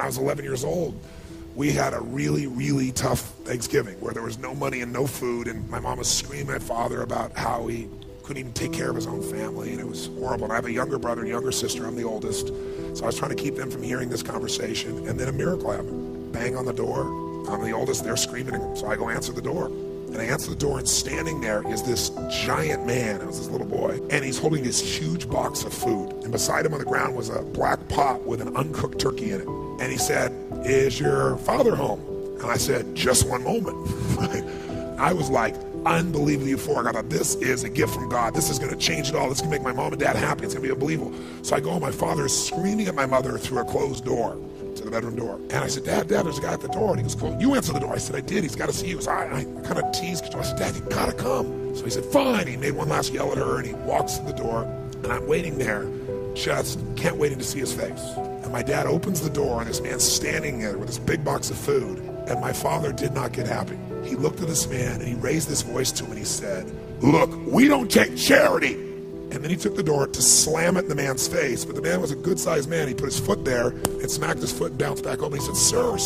When I was 11 years old, we had a really, really tough Thanksgiving where there was no money and no food, and my mom was screaming at father about how he couldn't even take care of his own family, and it was horrible. And I have a younger brother and younger sister. I'm the oldest. So I was trying to keep them from hearing this conversation, and then a miracle happened. Bang on the door. I'm the oldest. They're screaming, so I go answer the door. And I answer the door, and standing there is this giant man. It was this little boy. And he's holding this huge box of food. And beside him on the ground was a black pot with an uncooked turkey in it. And he said, "Is your father home?" And I said, "Just one moment." I was like unbelievably euphoric. I thought, this is a gift from God. This is going to change it all. This is going to make my mom and dad happy. It's going to be unbelievable. So I go, and my father is screaming at my mother through a closed door to the bedroom door. And I said, Dad, there's a guy at the door. And he goes, "Cool, you answer the door." I said, "I did. He's got to see you." So I kind of teased. I said, "Dad, you got to come." So he said, "Fine." He made one last yell at her, and he walks to the door. And I'm waiting there, just can't wait to see his face. And my dad opens the door, and this man's standing there with this big box of food. And my father did not get happy. He looked at this man, and he raised his voice to him, and he said, "Look, we don't take charity." And then he took the door to slam it in the man's face. But the man was a good-sized man. He put his foot there and smacked his foot and bounced back open. He said, Sir.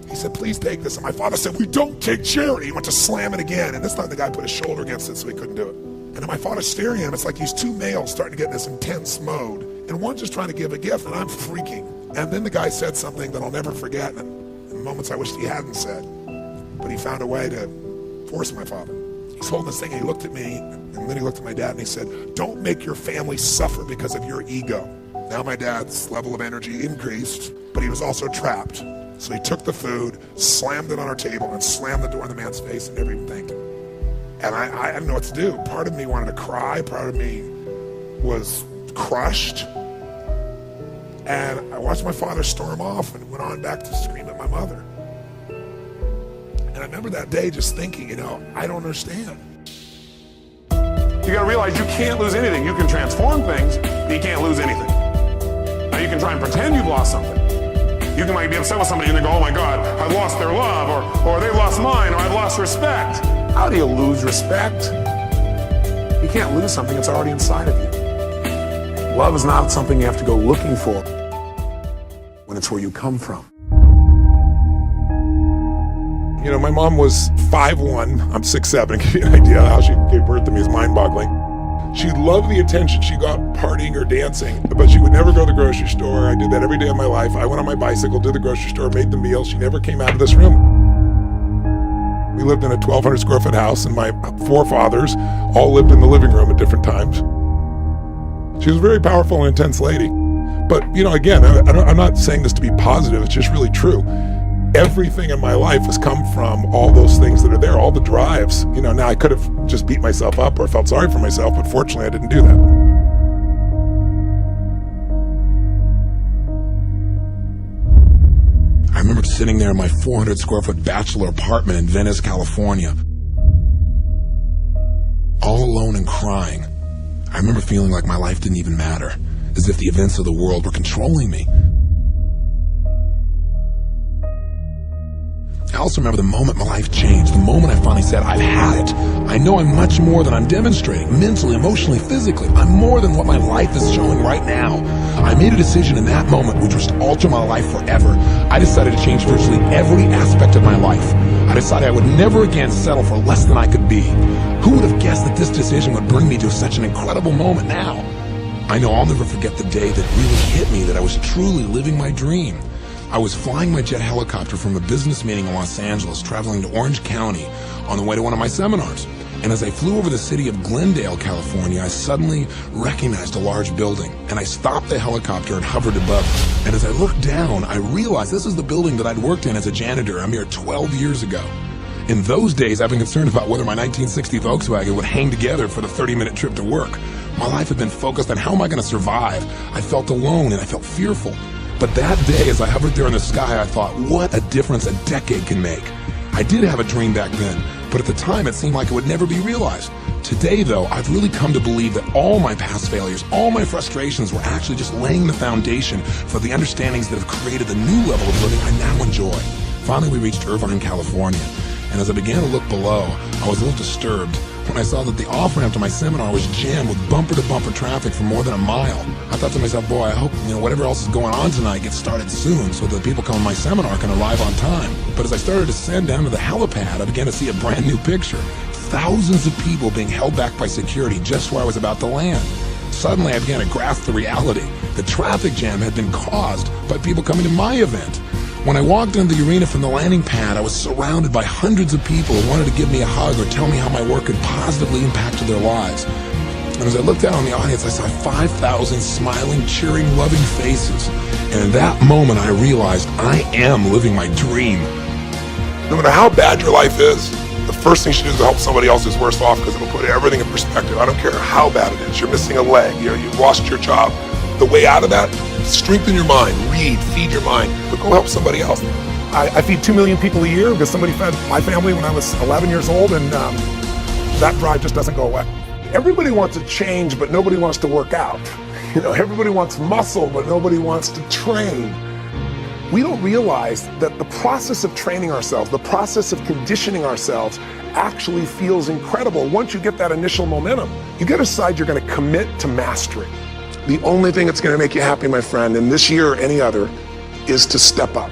He said, "Please take this." And my father said, "We don't take charity." He went to slam it again. And this time the guy put his shoulder against it so he couldn't do it. And then my father's staring at him. It's like these two males starting to get in this intense mode. And one's just trying to give a gift, and I'm freaking. And then the guy said something that I'll never forget, and in moments I wished he hadn't said. But he found a way to force my father. He's holding this thing, and he looked at me, and then he looked at my dad, and he said, "Don't make your family suffer because of your ego." Now my dad's level of energy increased, but he was also trapped. So he took the food, slammed it on our table, and slammed the door in the man's face and never even thanked him. And I didn't know what to do. Part of me wanted to cry. Part of me was crushed. And I watched my father storm off and went on back to scream at my mother. And I remember that day just thinking, I don't understand. You gotta realize you can't lose anything. You can transform things, but you can't lose anything. Now you can try and pretend you've lost something. You might be upset with somebody and they go, "Oh my God, I've lost their love," or "They've lost mine," or "I've lost respect." How do you lose respect? You can't lose something that's already inside of you. Love is not something you have to go looking for when it's where you come from. My mom was 5'1", I'm 6'7", to give you an idea how she gave birth to me is mind-boggling. She loved the attention. She got partying or dancing, but she would never go to the grocery store. I did that every day of my life. I went on my bicycle to the grocery store, made the meals. She never came out of this room. We lived in a 1,200 square foot house, and my forefathers all lived in the living room at different times. She was a very powerful and intense lady. But, again, I'm not saying this to be positive. It's just really true. Everything in my life has come from all those things that are there, all the drives. Now I could have just beat myself up or felt sorry for myself, but fortunately I didn't do that. I remember sitting there in my 400 square foot bachelor apartment in Venice, California, all alone and crying. I remember feeling like my life didn't even matter, as if the events of the world were controlling me. I also remember the moment my life changed, the moment I finally said, "I've had it. I know I'm much more than I'm demonstrating, mentally, emotionally, physically. I'm more than what my life is showing right now." I made a decision in that moment which was to alter my life forever. I decided to change virtually every aspect of my life. I decided I would never again settle for less than I could be. Who would have guessed that this decision would bring me to such an incredible moment now? I know I'll never forget the day that really hit me that I was truly living my dream. I was flying my jet helicopter from a business meeting in Los Angeles, traveling to Orange County on the way to one of my seminars. And as I flew over the city of Glendale, California, I suddenly recognized a large building. And I stopped the helicopter and hovered above it. And as I looked down, I realized this is the building that I'd worked in as a janitor a mere 12 years ago. In those days, I've been concerned about whether my 1960 Volkswagen would hang together for the 30-minute trip to work. My life had been focused on how am I going to survive. I felt alone and I felt fearful. But that day, as I hovered there in the sky, I thought, what a difference a decade can make. I did have a dream back then, but at the time it seemed like it would never be realized. Today, though, I've really come to believe that all my past failures, all my frustrations were actually just laying the foundation for the understandings that have created the new level of living I now enjoy. Finally, we reached Irvine, California, and as I began to look below, I was a little disturbed when I saw that the off-ramp to my seminar was jammed with bumper-to-bumper traffic for more than a mile. I thought to myself, boy, I hope, whatever else is going on tonight gets started soon so that the people coming to my seminar can arrive on time. But as I started to descend down to the helipad, I began to see a brand new picture. Thousands of people being held back by security just where I was about to land. Suddenly, I began to grasp the reality. The traffic jam had been caused by people coming to my event. When I walked into the arena from the landing pad, I was surrounded by hundreds of people who wanted to give me a hug or tell me how my work had positively impacted their lives. And as I looked out on the audience, I saw 5,000 smiling, cheering, loving faces. And in that moment, I realized I am living my dream. No matter how bad your life is, the first thing you should do is help somebody else who's worse off, because it'll put everything in perspective. I don't care how bad it is. You're missing a leg. You've lost your job. The way out of that, strengthen your mind, read, feed your mind, but go help somebody else. I feed 2 million people a year because somebody fed my family when I was 11 years old, and that drive just doesn't go away. Everybody wants to change, but nobody wants to work out. Everybody wants muscle, but nobody wants to train. We don't realize that the process of training ourselves, the process of conditioning ourselves actually feels incredible. Once you get that initial momentum, you got to decide you're going to commit to mastery. The only thing that's going to make you happy, my friend, in this year or any other, is to step up.